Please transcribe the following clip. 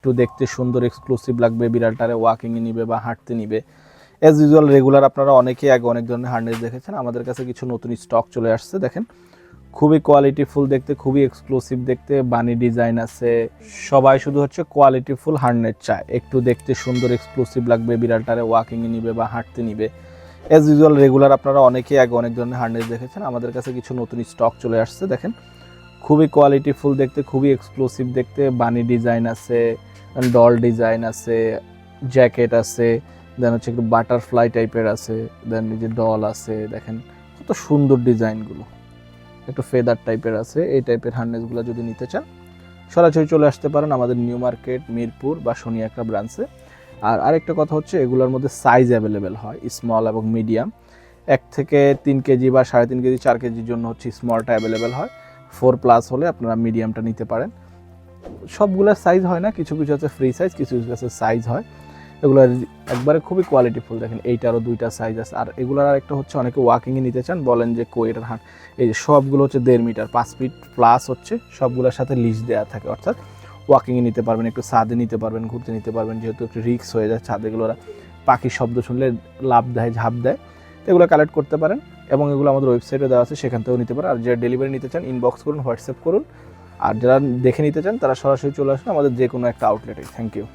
একটু দেখতে সুন্দর এক্সক্লুসিভ লাগবে, বিড়ালটারে ওয়াকিংয়ে নিবে বা হাঁটতে নিবে। অ্যাজ ইউজুয়াল রেগুলার আপনারা অনেকেই আগে অনেক ধরনের হার্নেস দেখেছেন, আমাদের কাছে কিছু নতুন স্টক চলে আসছে। দেখেন খুবই কোয়ালিটিফুল দেখতে, খুবই এক্সক্লুসিভ দেখতে, বানি ডিজাইন আছে। সবাই শুধু হচ্ছে কোয়ালিটিফুল হার্নেস চায়, একটু দেখতে সুন্দর এক্সক্লুসিভ লাগবে, বিড়ালটারে ওয়াকিংয়ে নিবে বা হাঁটতে নিবে। অ্যাজ ইউজুয়াল রেগুলার আপনারা অনেকেই আগে অনেক ধরনের হার্নেস দেখেছেন, আমাদের কাছে কিছু নতুন স্টক চলে আসছে। দেখেন খুবই কোয়ালিটিফুল দেখতে, খুবই এক্সক্লুসিভ দেখতে, বানি ডিজাইন আছে, ডল ডিজাইন আছে, জ্যাকেট আছে, দেন হচ্ছে একটু বাটারফ্লাই টাইপের আছে, দেন এই যে ডল আছে। দেখেন কত সুন্দর ডিজাইনগুলো, একটু ফেদার টাইপের আছে। এই টাইপের হার্নেসগুলো যদি নিতে চান সরাসরি চলে আসতে পারেন আমাদের নিউ মার্কেট, মিরপুর বা শনিয়াকড়া ব্রাঞ্চে। আর আরেকটা কথা হচ্ছে এগুলোর মধ্যে সাইজ অ্যাভেলেবেল হয়, স্মল এবং মিডিয়াম। 1 থেকে 3 কেজি বা 3.5 কেজি 4 কেজির জন্য হচ্ছে স্মলটা অ্যাভেলেবেল হয়। 4+ হলে আপনারা মিডিয়ামটা নিতে পারেন। সবগুলোর সাইজ হয় না, কিছু কিছু আছে ফ্রি সাইজ, কিছু কিছু আছে সাইজ হয়। এগুলো একবারে খুবই কোয়ালিটিফুল। দেখেন এইটারও 2টা সাইজ আছে। আর এগুলোর আরেকটা হচ্ছে অনেকে ওয়াকিংয়ে নিতে চান, বলেন যে কোয়েটার হাট, এই যে সবগুলো হচ্ছে 1.5 মিটার 5 ফিট প্লাস হচ্ছে, সবগুলোর সাথে লিজ দেওয়া থাকে, অর্থাৎ ওয়াকিংয়ে নিতে পারবেন, একটু ছাদে নিতে পারবেন, ঘুরতে নিতে পারবেন, যেহেতু একটু রিস্ক হয়ে যায় ছাদে, এগুলো পাখির শব্দ শুনলে লাফ দেয়, ঝাঁপ দেয়। তো এগুলো কালেক্ট করতে পারেন এবং এগুলো আমাদের ওয়েবসাইটে দেওয়া আছে, সেখান থেকেও নিতে পারেন। আর যারা ডেলিভারি নিতে চান ইনবক্স করুন, হোয়াটসঅ্যাপ করুন। আর যারা দেখে নিতে চান তারা সরাসরি চলে আসুন আমাদের যে কোনো একটা আউটলেটে। Thank you.